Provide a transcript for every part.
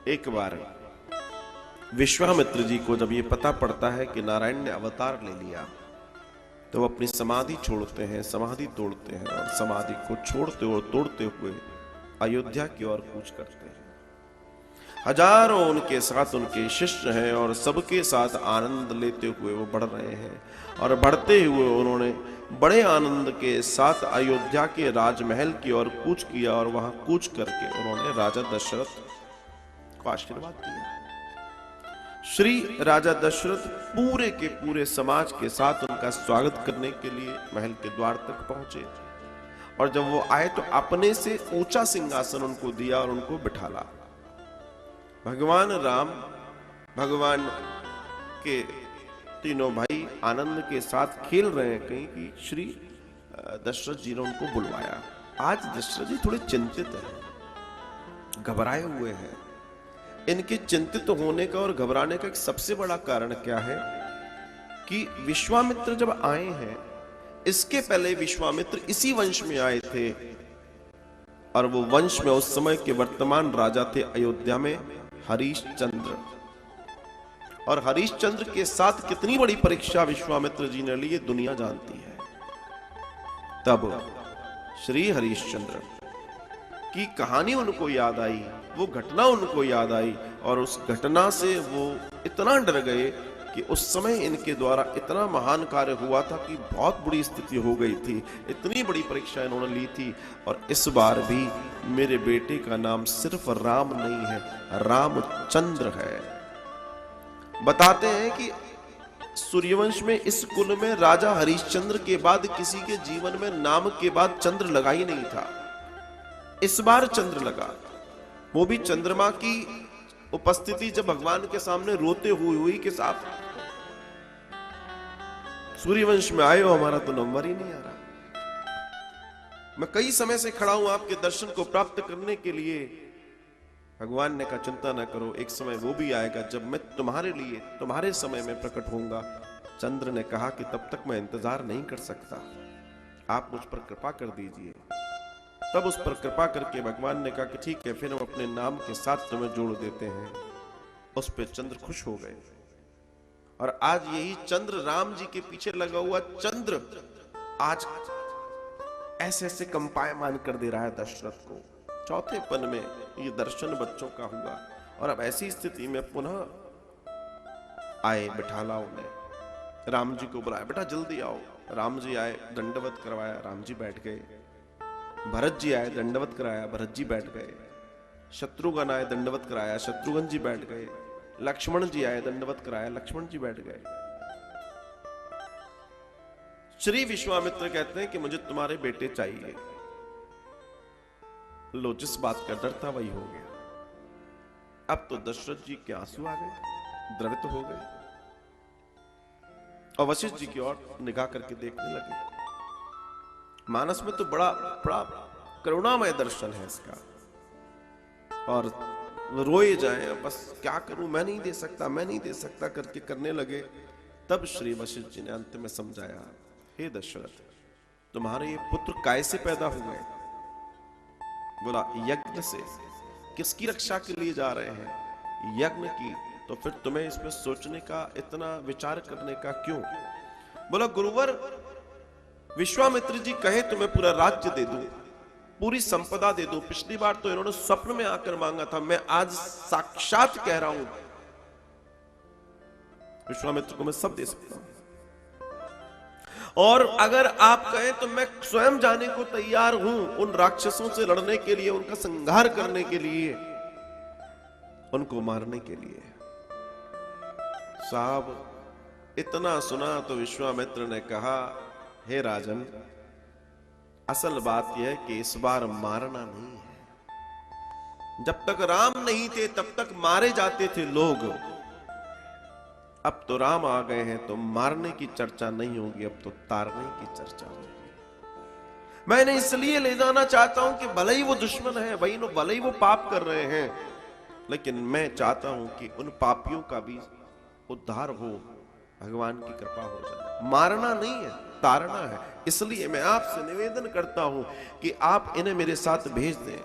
एक बार विश्वामित्र जी को जब ये पता पड़ता है कि नारायण ने अवतार ले लिया, तो वो अपनी समाधि छोड़ते हैं, समाधि तोड़ते हैं और समाधि को छोड़ते और तोड़ते हुए अयोध्या की ओर कूच करते हैं। हजारों उनके साथ उनके शिष्य हैं और सबके साथ आनंद लेते हुए वो बढ़ रहे हैं। और बढ़ते हुए उन्होंने बड़े आनंद के साथ अयोध्या के राजमहल की ओर कूच किया और वहां कूच करके उन्होंने राजा दशरथ को आशीर्वाद दिया। श्री राजा दशरथ पूरे के पूरे समाज के साथ उनका स्वागत करने के लिए महल के द्वार तक पहुंचे और जब वो आए तो अपने से ऊंचा सिंहासन उनको दिया और उनको बिठाला। भगवान राम, भगवान के तीनों भाई आनंद के साथ खेल रहे हैं कहीं कि श्री दशरथ जी ने उनको बुलवाया। आज दशरथ जी थोड़े चिंतित हैं, घबराए हुए हैं। इनके चिंतित होने का और घबराने का एक सबसे बड़ा कारण क्या है कि विश्वामित्र जब आए हैं, इसके पहले विश्वामित्र इसी वंश में आए थे और वो वंश में उस समय के वर्तमान राजा थे अयोध्या में हरिश्चंद्र। और हरिश्चंद्र के साथ कितनी बड़ी परीक्षा विश्वामित्र जी ने ली ये दुनिया जानती है। तब श्री हरिश्चंद्र की कहानी उनको याद आई, वो घटना उनको याद आई और उस घटना से वो इतना डर गए कि उस समय इनके द्वारा इतना महान कार्य हुआ था कि बहुत बुरी स्थिति हो गई थी, इतनी बड़ी परीक्षा इन्होंने ली थी। और इस बार भी मेरे बेटे का नाम सिर्फ राम नहीं है, रामचंद्र है। बताते हैं कि सूर्यवंश में इस कुल में राजा हरिश्चंद्र के बाद किसी के जीवन में नाम के बाद चंद्र लगा ही नहीं था। इस बार चंद्र लगा, वो भी चंद्रमा की उपस्थिति जब भगवान के सामने रोते हुए के साथ सूर्यवंश में आए हो, हमारा तो नंबर ही नहीं आ रहा। मैं कई समय से खड़ा हूं आपके दर्शन को प्राप्त करने के लिए। भगवान ने कहा चिंता ना करो, एक समय वो भी आएगा जब मैं तुम्हारे लिए तुम्हारे समय में प्रकट होऊंगा। चंद्र ने कहा कि तब तक मैं इंतजार नहीं कर सकता, आप मुझ पर कृपा कर दीजिए। तब उस पर कृपा करके भगवान ने कहा कि ठीक है, फिर हम अपने नाम के साथ तुम्हें जोड़ देते हैं। उस पर चंद्र खुश हो गए और आज यही चंद्र, राम जी के पीछे लगा हुआ चंद्र, आज ऐसे ऐसे कंपायमान कर दे रहा है दशरथ को। चौथे पन में ये दर्शन बच्चों का हुआ और अब ऐसी स्थिति में पुनः आए, बिठाला उन्हें, राम जी को बुलाया, बेटा जल्दी आओ। राम जी आए, दंडवत करवाया, राम जी बैठ गए। भरत जी आए, दंडवत कराया, भरत जी बैठ गए। शत्रुघ्न आए, दंडवत कराया, शत्रुघ्न जी बैठ गए। लक्ष्मण जी आए, दंडवत कराया, लक्ष्मण जी बैठ गए। श्री विश्वामित्र कहते हैं कि मुझे तुम्हारे बेटे चाहिए। लो, जिस बात का डर था वही हो गया। अब तो दशरथ जी के आंसू आ गए, द्रवित हो गए और वशिष्ठ जी की ओर निगाह करके देखने लगे। मानस में तो बड़ा बड़ा करुणामय दर्शन है इसका, और रोए जाए, बस क्या करूं, मैं नहीं दे सकता, मैं नहीं दे सकता करके करने लगे। तब श्री वशिष्ठ जी ने अंत में समझाया, हे दशरथ, तुम्हारे ये पुत्र काय से पैदा हुए? बोला, यज्ञ से। किसकी रक्षा के लिए जा रहे हैं? यज्ञ की। तो फिर तुम्हें इसमें सोचने का, इतना विचार करने का क्यों? बोला, गुरुवर, विश्वामित्र जी कहे तो मैं पूरा राज्य दे दूं, पूरी संपदा दे दूं। पिछली बार तो इन्होंने स्वप्न में आकर मांगा था, मैं आज साक्षात कह रहा हूं विश्वामित्र को मैं सब दे सकता हूं। और अगर आप कहें तो मैं स्वयं जाने को तैयार हूं उन राक्षसों से लड़ने के लिए, उनका संहार करने के लिए, उनको मारने के लिए। साहब, इतना सुना तो विश्वामित्र ने कहा, हे राजन, असल बात यह है कि इस बार मारना नहीं है। जब तक राम नहीं थे तब तक मारे जाते थे लोग, अब तो राम आ गए हैं तो मारने की चर्चा नहीं होगी, अब तो तारने की चर्चा होगी। मैं इन्हें इसलिए ले जाना चाहता हूं कि भले ही वो दुश्मन है, भले ही वो पाप कर रहे हैं, लेकिन मैं चाहता हूं कि उन पापियों का भी उद्धार हो, भगवान की कृपा हो जाए। मारना नहीं है, तारना है। इसलिए मैं आपसे निवेदन करता हूं कि आप इन्हें मेरे साथ भेज दें।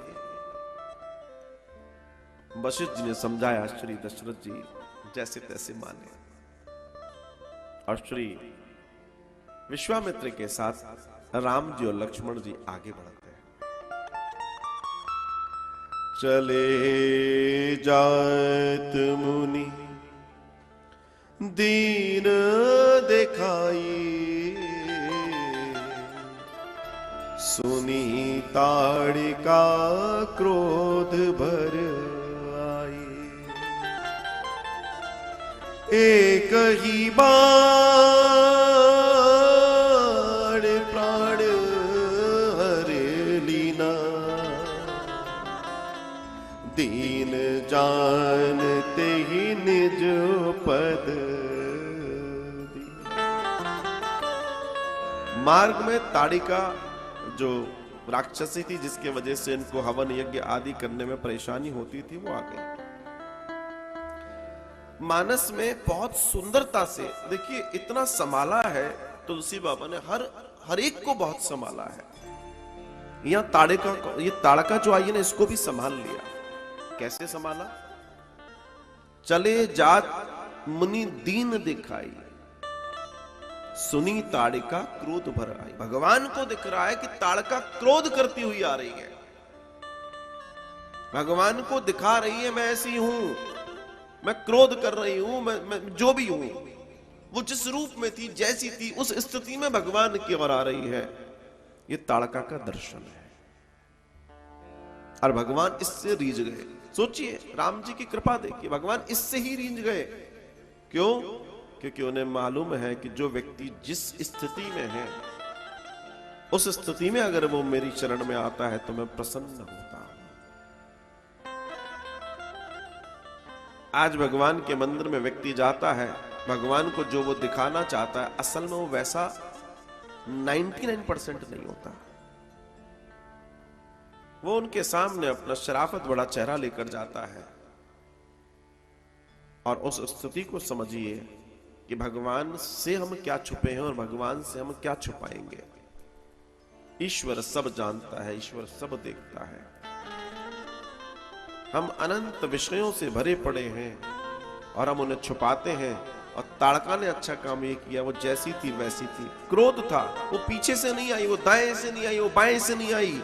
वशिष्ठ जी ने समझाया, श्री दशरथ जी जैसे तैसे माने। और श्री विश्वामित्र के साथ राम जी और लक्ष्मण जी आगे बढ़ते हैं। चले जात मुनि दीन दिखाई, सुनी ताड़िका क्रोध भर आई। एक ही बाण प्राण हर लीना, दीन जानते ही निज पद। मार्ग में ताड़िका जो राक्षसी थी, जिसके वजह से इनको हवन यज्ञ आदि करने में परेशानी होती थी, वो आ गई। मानस में बहुत सुंदरता से, देखिए इतना संभाला है तुलसी बाबा ने, हर एक को बहुत संभाला है। यहां ताड़िका को, ये ताड़का जो आई है ना, इसको भी संभाल लिया। कैसे संभाला? चले जात मुनि दीन दिखाई, सुनी ताड़िका क्रोध भर आई। भगवान को दिख रहा है कि ताड़का क्रोध करती हुई आ रही है, भगवान को दिखा रही है मैं ऐसी हूं, मैं क्रोध कर रही हूं, मैं जो भी हूं। वो जिस रूप में थी, जैसी थी, उस स्थिति में भगवान की ओर आ रही है। ये ताड़का का दर्शन है। और भगवान इससे रीझ गए। सोचिए, राम जी की कृपा देखिए, भगवान इससे ही रीझ गए। क्यों? क्योंकि उन्हें मालूम है कि जो व्यक्ति जिस स्थिति में है, उस स्थिति में अगर वो मेरी शरण में आता है तो मैं प्रसन्न होता हूं। आज भगवान के मंदिर में व्यक्ति जाता है, भगवान को जो वो दिखाना चाहता है, असल में वो वैसा 99% नहीं होता। वो उनके सामने अपना शराफत बड़ा चेहरा लेकर जाता है। और उस स्थिति को समझिए कि भगवान से हम क्या छुपे हैं और भगवान से हम क्या छुपाएंगे। ईश्वर सब जानता है, ईश्वर सब देखता है। हम अनंत विषयों से भरे पड़े हैं और हम उन्हें छुपाते हैं। और ताड़का ने अच्छा काम ये किया, वो जैसी थी वैसी थी। क्रोध था, वो पीछे से नहीं आई, वो दाएं से नहीं आई, वो बाएं से नहीं आई,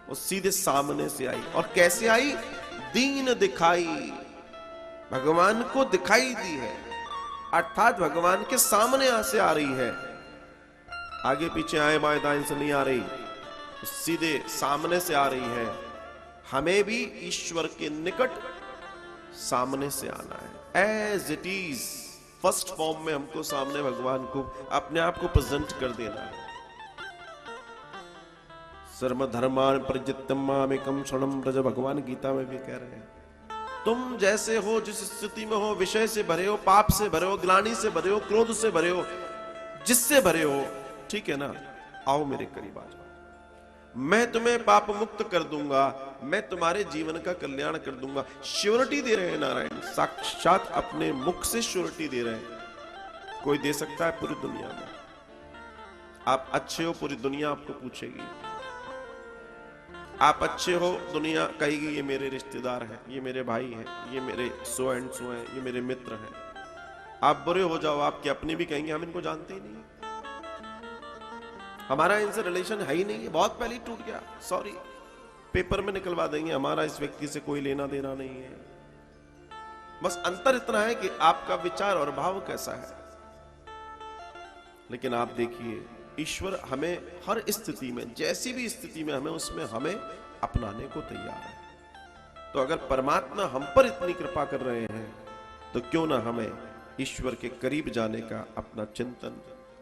वो सीधे सामने से आई। और कैसे आई? दीन दिखाई, भगवान को दिखाई दी है, अर्थात भगवान के सामने से आ रही है। आगे पीछे आए बाएं दाएं से नहीं आ रही, सीधे सामने से आ रही है। हमें भी ईश्वर के निकट सामने से आना है, as it is, first form में हमको सामने भगवान को अपने आप को प्रेजेंट कर देना है। सर्व धर्मान परिजित्यम मामेकम शरणम व्रज, भगवान गीता में भी कह रहे हैं। तुम जैसे हो, जिस स्थिति में हो, विषय से भरे हो, पाप से भरे हो, ग्लानि से भरे हो, क्रोध से भरे हो, जिससे भरे हो, ठीक है ना, आओ मेरे करीब आ जाओ। मैं तुम्हें पाप मुक्त कर दूंगा, मैं तुम्हारे जीवन का कल्याण कर दूंगा। श्योरिटी दे रहे हैं नारायण, साक्षात अपने मुख से श्योरिटी दे रहे हैं। कोई दे सकता है पूरी दुनिया में? आप अच्छे हो, पूरी दुनिया आपको पूछेगी। आप अच्छे हो, दुनिया कहेगी ये मेरे रिश्तेदार हैं, ये मेरे भाई हैं, ये मेरे सो एंड सो हैं, ये मेरे मित्र हैं। आप बुरे हो जाओ, आपके अपने भी कहेंगे हम इनको जानते ही नहीं, हमारा इनसे रिलेशन है ही नहीं है, बहुत पहले ही टूट गया, सॉरी, पेपर में निकलवा देंगे, हमारा इस व्यक्ति से कोई लेना देना नहीं है। बस अंतर इतना है कि आपका विचार और भाव कैसा है। लेकिन आप देखिए, ईश्वर हमें हर स्थिति में, जैसी भी स्थिति में हमें, उसमें हमें अपनाने को तैयार है। तो अगर परमात्मा हम पर इतनी कृपा कर रहे हैं, तो क्यों ना हमें ईश्वर के करीब जाने का अपना चिंतन,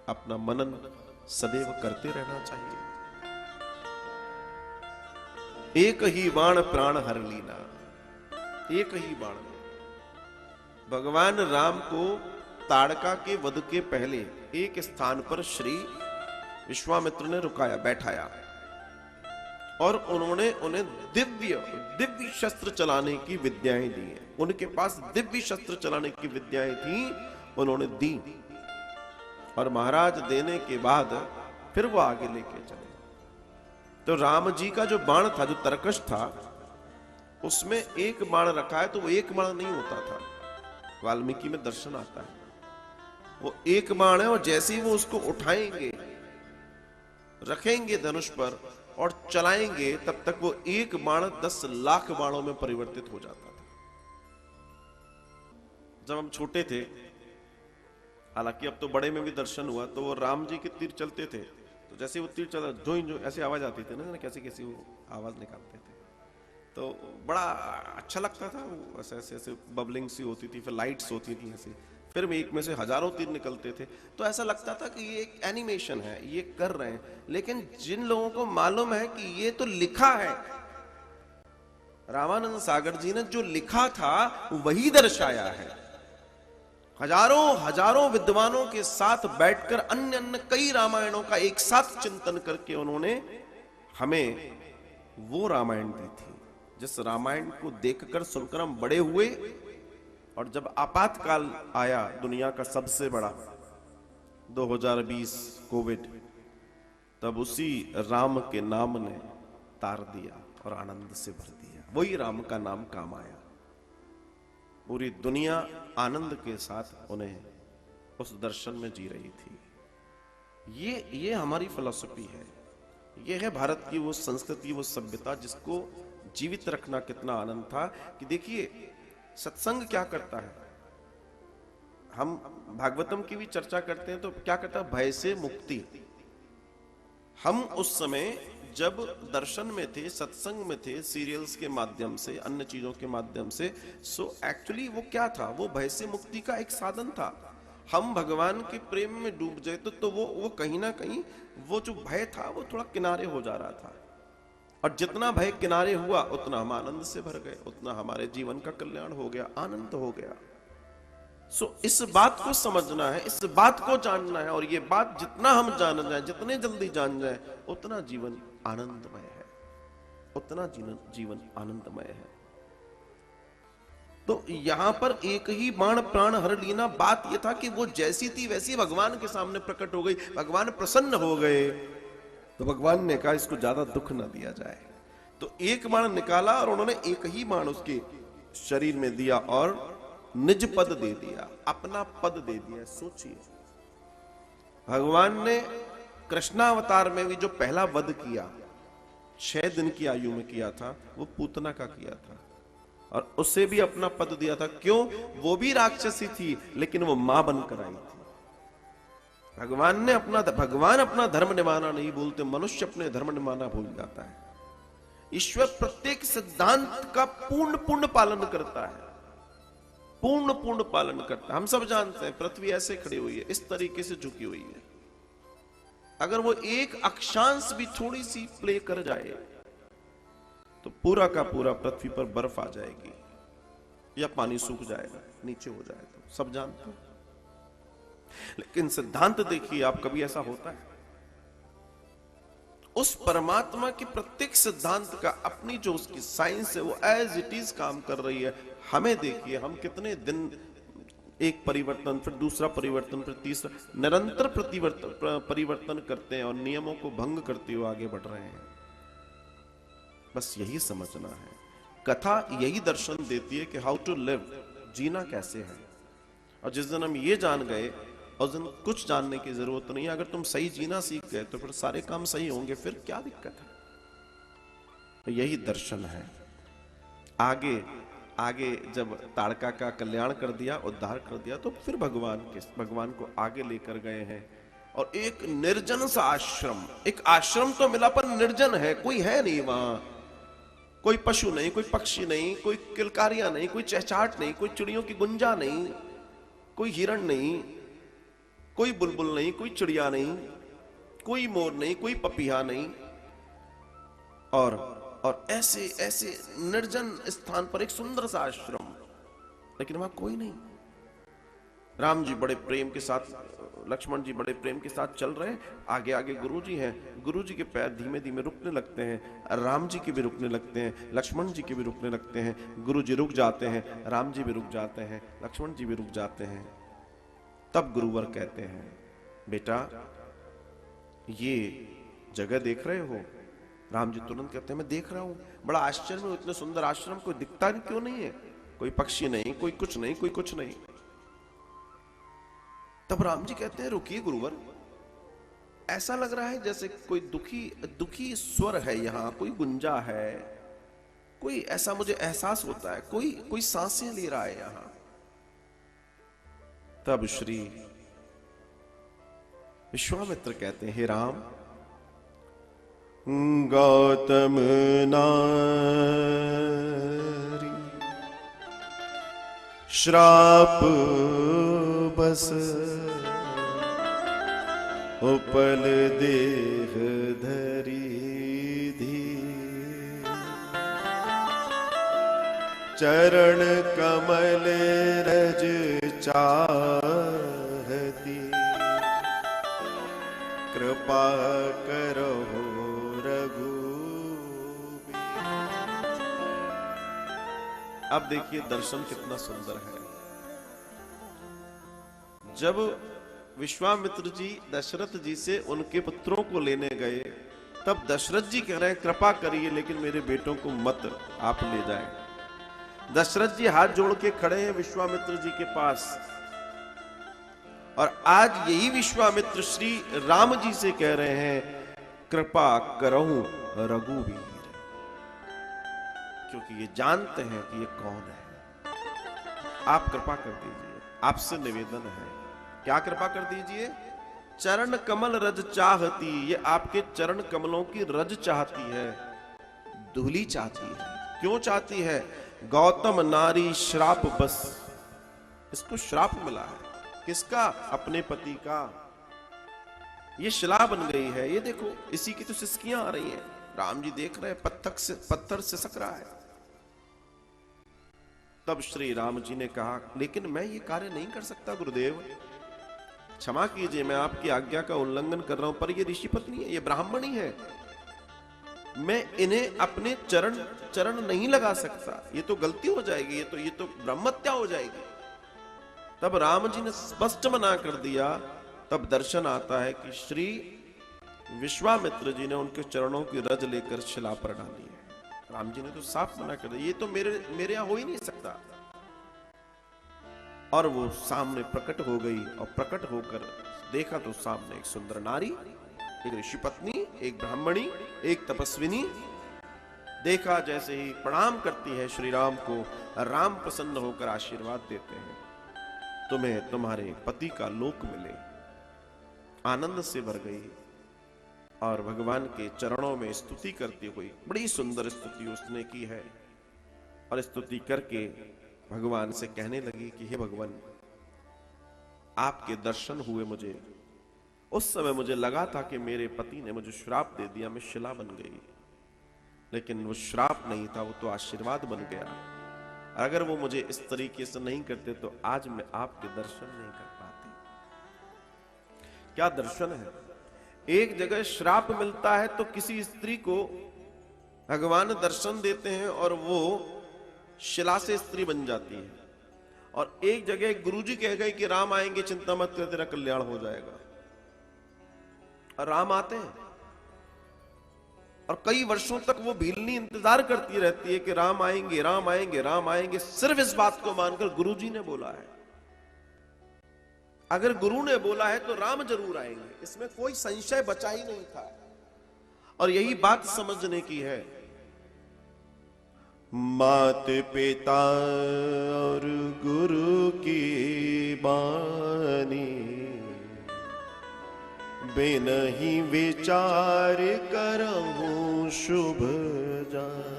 अपना मनन सदैव करते रहना चाहिए। एक ही बाण प्राण हर लीना, एक ही बाण में भगवान राम को ताड़का के वध के पहले एक स्थान पर श्री विश्वामित्र ने रुकाया, बैठाया, और उन्होंने उन्हें दिव्य शस्त्र चलाने की विद्याएं दी हैं। उनके पास दिव्य शस्त्र चलाने की विद्याएं थी, उन्होंने दी। और महाराज देने के बाद फिर वो आगे लेके चले। तो राम जी का जो बाण था, जो तरकश था, उसमें एक बाण रखा है तो वो एक बाण नहीं होता था। वाल्मीकि में दर्शन आता है, वो एक बाण है और जैसे ही वो उसको उठाएंगे, रखेंगे धनुष पर और चलाएंगे, तब तक वो एक बाण 10 लाख बाणों में परिवर्तित हो जाता था। जब हम छोटे थे, हालांकि अब तो बड़े में भी दर्शन हुआ, तो वो राम जी के तीर चलते थे, तो जैसे वो तीर चला जो ऐसे आवाज आती थी ना, कैसे कैसी वो आवाज निकालते थे, तो बड़ा अच्छा लगता था। वो ऐसे ऐसे ऐसे बबलिंग सी होती थी, फिर लाइट्स होती थी ऐसे, फिर एक में से हजारों तीर निकलते थे, तो ऐसा लगता था कि ये एक एनिमेशन है, ये कर रहे हैं। लेकिन जिन लोगों को मालूम है कि ये तो लिखा है, रामानंद सागर जी ने जो लिखा था वही दर्शाया है। हजारों हजारों विद्वानों के साथ बैठकर अन्य अन्य कई रामायणों का एक साथ चिंतन करके उन्होंने हमें वो रामायण दी थी, जिस रामायण को देखकर सुनकर हम बड़े हुए। और जब आपातकाल आया दुनिया का सबसे बड़ा 2020 कोविड, तब उसी राम के नाम ने तार दिया और आनंद से भर दिया। वही राम का नाम काम आया। पूरी दुनिया आनंद के साथ उन्हें उस दर्शन में जी रही थी। ये हमारी फिलॉसफी है, ये है भारत की वो संस्कृति, वो सभ्यता जिसको जीवित रखना कितना आनंद था। कि देखिए सत्संग क्या करता है, हम भागवतम की भी चर्चा करते हैं तो क्या करता है, भय से मुक्ति। हम उस समय जब दर्शन में थे, सत्संग में थे, सीरियल्स के माध्यम से, अन्य चीजों के माध्यम से, सो एक्चुअली वो क्या था, वो भय से मुक्ति का एक साधन था। हम भगवान के प्रेम में डूब जाए तो वो कहीं ना कहीं वो जो भय था वो थोड़ा किनारे हो जा रहा था। और जितना भय किनारे हुआ उतना हम आनंद से भर गए, उतना हमारे जीवन का कल्याण हो गया, आनंद हो गया। सो इस बात को समझना है, इस बात को जानना है, और ये बात जितना हम जान जाए, जितने जल्दी जान जाए, उतना जीवन आनंदमय है, उतना जीवन आनंदमय है। तो यहां पर एक ही बाण प्राण हर लीना। बात यह था कि वो जैसी थी वैसी भगवान के सामने प्रकट हो गई, भगवान प्रसन्न हो गए। तो भगवान ने कहा इसको ज्यादा दुख ना दिया जाए, तो एक बाण निकाला और उन्होंने एक ही बाण उसके शरीर में दिया और निज पद दे दिया, अपना पद दे दिया। सोचिए, भगवान ने कृष्णावतार में भी जो पहला वध किया, 6 दिन की आयु में किया था, वो पूतना का किया था, और उसे भी अपना पद दिया था। क्यों? वो भी राक्षसी थी, लेकिन वो मां बनकर आई थी। भगवान अपना धर्म निभाना नहीं भूलते, मनुष्य अपने धर्म निभाना भूल जाता है। ईश्वर प्रत्येक सिद्धांत का पूर्ण पालन करता है, पूर्ण पालन करता है। हम सब जानते हैं पृथ्वी ऐसे खड़ी हुई है, इस तरीके से झुकी हुई है। अगर वो एक अक्षांश भी थोड़ी सी प्ले कर जाए तो पूरा का पूरा पृथ्वी पर बर्फ आ जाएगी या पानी सूख जाएगा, नीचे हो जाएगा, सब जानते हैं। लेकिन सिद्धांत देखिए आप, कभी ऐसा होता है? उस परमात्मा की प्रत्येक सिद्धांत का अपनी जो उसकी साइंस है वो एज इट इज काम कर रही है। हमें देखिए, हम कितने दिन एक परिवर्तन, फिर दूसरा परिवर्तन, फिर तीसरा, निरंतर परिवर्तन करते हैं और नियमों को भंग करते हुए आगे बढ़ रहे हैं। बस यही समझना है। कथा यही दर्शन देती है कि हाउ टू लिव, जीना कैसे है। और जिस दिन हम ये जान गए, उस दिन कुछ जानने की जरूरत नहीं है। अगर तुम सही जीना सीख गए तो फिर सारे काम सही होंगे, फिर क्या दिक्कत है। तो यही दर्शन है। आगे जब ताड़का का कल्याण कर दिया, उद्धार कर दिया, तो फिर भगवान को आगे लेकर गए हैं। और एक निर्जन सा आश्रम, एक आश्रम तो मिला पर निर्जन है, कोई है नहीं वहां, कोई पशु नहीं, कोई पक्षी नहीं, कोई किलकारियां नहीं, कोई चहचाहट नहीं, कोई चिड़ियों की गुंजा नहीं, कोई हिरण नहीं, कोई बुलबुल नहीं, कोई चिड़िया नहीं, कोई मोर नहीं, कोई पपीहा नहीं। और ऐसे ऐसे निर्जन स्थान पर एक सुंदर सा आश्रम, लेकिन वहां कोई नहीं। राम जी बड़े प्रेम के साथ, लक्ष्मण जी बड़े प्रेम के साथ चल रहे हैं, आगे आगे गुरु जी हैं। गुरु जी के पैर धीमे धीमे रुकने लगते हैं, राम जी के भी रुकने लगते हैं, लक्ष्मण जी के भी रुकने लगते हैं। गुरु जी रुक जाते हैं, राम जी भी रुक जाते हैं, लक्ष्मण जी भी रुक जाते हैं। तब गुरुवर कहते हैं, बेटा ये जगह देख रहे हो, राम जी तुरंत कहते हैं मैं देख रहा हूं, बड़ा आश्चर्य में, इतने सुंदर आश्रम कोई दिखता क्यों नहीं है, कोई पक्षी नहीं, कोई कुछ नहीं, कोई कुछ नहीं। तब राम जी कहते हैं रुकिए गुरुवर, ऐसा लग रहा है जैसे कोई दुखी दुखी स्वर है, यहां कोई गुंजा है, कोई ऐसा मुझे एहसास होता है, कोई कोई सांसें ले रहा है यहां। तब श्री विश्वामित्र कहते हैं हे राम, गौतम नारी श्राप बस उपल देह धरी धी, चरण कमल रज चाहती, कृपा करो रघुबीर। अब देखिए दर्शन कितना सुंदर है। जब विश्वामित्र जी दशरथ जी से उनके पुत्रों को लेने गए, तब दशरथ जी कह रहे हैं कृपा करिए लेकिन मेरे बेटों को मत आप ले जाएं। दशरथ जी हाथ जोड़ के खड़े हैं विश्वामित्र जी के पास, और आज यही विश्वामित्र श्री राम जी से कह रहे हैं कृपा करहु रघुवीर, क्योंकि ये जानते हैं कि ये कौन है। आप कृपा कर दीजिए, आपसे निवेदन है। क्या कृपा कर दीजिए? चरण कमल रज चाहती, ये आपके चरण कमलों की रज चाहती है, धूली चाहती है। क्यों चाहती है? गौतम नारी श्राप बस, इसको श्राप मिला है। किसका? अपने पति का। ये शिला बन गई है, ये देखो इसी की तो सिसकियां आ रही हैं। राम जी देख रहे हैं पत्थर सिसक रहा है। तब श्री राम जी ने कहा लेकिन मैं ये कार्य नहीं कर सकता गुरुदेव, क्षमा कीजिए, मैं आपकी आज्ञा का उल्लंघन कर रहा हूं, पर ये ऋषि पत्नी है, ये ब्राह्मणी है, मैं इन्हें अपने चरण नहीं लगा सकता, ये तो गलती हो जाएगी, ये तो ब्रह्महत्या हो जाएगी। तब राम जी ने स्पष्ट मना कर दिया। तब दर्शन आता है कि श्री विश्वामित्र जी ने उनके चरणों की रज लेकर शिला पर डाली है। राम जी ने तो साफ मना कर दिया, ये तो मेरे यहां हो ही नहीं सकता। और वो सामने प्रकट हो गई, और प्रकट होकर देखा तो सामने एक सुंदर नारी, एक ऋषि पत्नी, एक ब्राह्मणी, एक तपस्विनी। देखा जैसे ही प्रणाम करती है श्री राम को, राम प्रसन्न होकर आशीर्वाद देते हैं तुम्हें तुम्हारे पति का लोक मिले। आनंद से भर गई और भगवान के चरणों में स्तुति करती हुई, बड़ी सुंदर स्तुति उसने की है, और स्तुति करके भगवान से कहने लगी कि हे भगवान, आपके दर्शन हुए मुझे, उस समय मुझे लगा था कि मेरे पति ने मुझे श्राप दे दिया, मैं शिला बन गई, लेकिन वो श्राप नहीं था, वो तो आशीर्वाद बन गया। अगर वो मुझे इस तरीके से नहीं करते तो आज मैं आपके दर्शन नहीं कर पाती। क्या दर्शन है! एक जगह श्राप मिलता है तो किसी स्त्री को भगवान दर्शन देते हैं और वो शिला से स्त्री बन जाती है, और एक जगह गुरुजी कह गए कि राम आएंगे, चिंता मत कर, तेरा कल्याण हो जाएगा, और राम आते हैं। और कई वर्षों तक वो भीलनी इंतजार करती रहती है कि राम आएंगे, राम आएंगे, राम आएंगे, सिर्फ इस बात को मानकर गुरुजी ने बोला है। अगर गुरु ने बोला है तो राम जरूर आएंगे, इसमें कोई संशय बचा ही नहीं था। और यही बात समझने की है। मात पिता और गुरु की बानी, बिनहि विचार करहूं शुभ जान।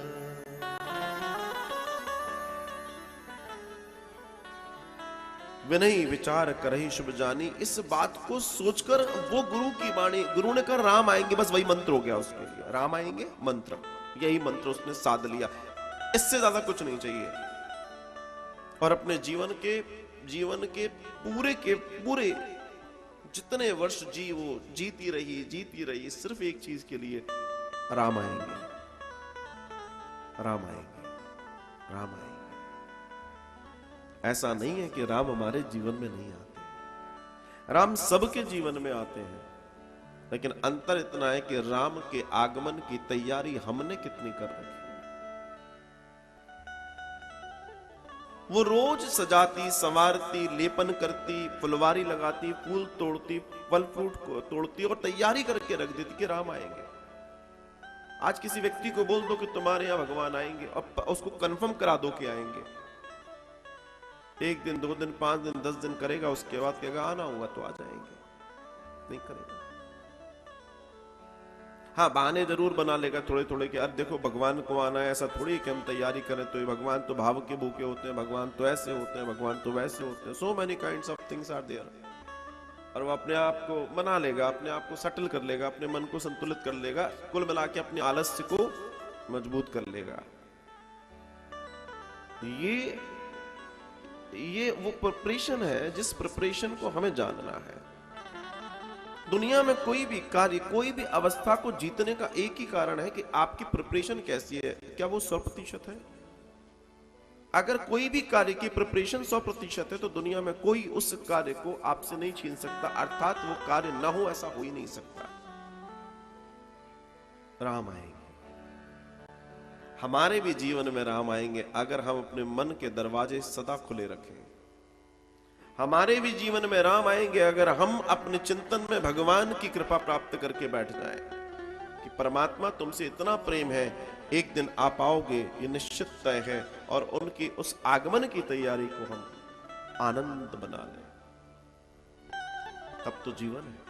बिनहि विचार करहि शुभ जानी, इस बात को सोचकर वो गुरु की वाणी, गुरु ने कहा राम आएंगे, बस वही मंत्र हो गया उसके लिए, राम आएंगे मंत्र, यही मंत्र उसने साध लिया, इससे ज्यादा कुछ नहीं चाहिए। और अपने जीवन के पूरे जितने वर्ष वो जीती रही सिर्फ एक चीज के लिए, राम आएंगे, राम आएंगे, राम आएंगे। ऐसा नहीं है कि राम हमारे जीवन में नहीं आते, राम सबके जीवन में आते हैं। लेकिन अंतर इतना है कि राम के आगमन की तैयारी हमने कितनी कर रखी है। वो रोज सजाती, संवारती, लेपन करती, फुलवारी लगाती, फूल तोड़ती, फल फ्रूट को तोड़ती और तैयारी करके रख देती कि राम आएंगे। आज किसी व्यक्ति को बोल दो कि तुम्हारे यहां भगवान आएंगे और उसको कंफर्म करा दो कि आएंगे, 1 दिन 2 दिन 5 दिन 10 दिन करेगा, उसके बाद कहेगा आना होगा तो आ जाएंगे, नहीं करेगा। हाँ, बहाने जरूर बना लेगा थोड़े थोड़े कि अब देखो भगवान को आना है, ऐसा थोड़ी कि हम तैयारी करें तो भगवान तो भाव के भूखे होते हैं, भगवान तो ऐसे होते हैं, भगवान तो वैसे होते हैं, so many kinds of things are there. और वो अपने आप को मना लेगा, अपने आप को सेटल कर लेगा, अपने मन को संतुलित कर लेगा, कुल मिला के अपने आलस्य को मजबूत कर लेगा। ये वो प्रिपरेशन है जिस प्रिपरेशन को हमें जानना है। दुनिया में कोई भी कार्य, कोई भी अवस्था को जीतने का एक ही कारण है कि आपकी प्रिपरेशन कैसी है, क्या वो 100% है। अगर कोई भी कार्य की प्रिपरेशन 100% है तो दुनिया में कोई उस कार्य को आपसे नहीं छीन सकता, अर्थात वो कार्य ना हो ऐसा हो ही नहीं सकता। राम आएंगे, हमारे भी जीवन में राम आएंगे अगर हम अपने मन के दरवाजे सदा खुले रखें। हमारे भी जीवन में राम आएंगे अगर हम अपने चिंतन में भगवान की कृपा प्राप्त करके बैठ जाएं कि परमात्मा तुमसे इतना प्रेम है, एक दिन आप आओगे, ये निश्चित तय है, और उनकी उस आगमन की तैयारी को हम आनंद बना लें, तब तो जीवन है।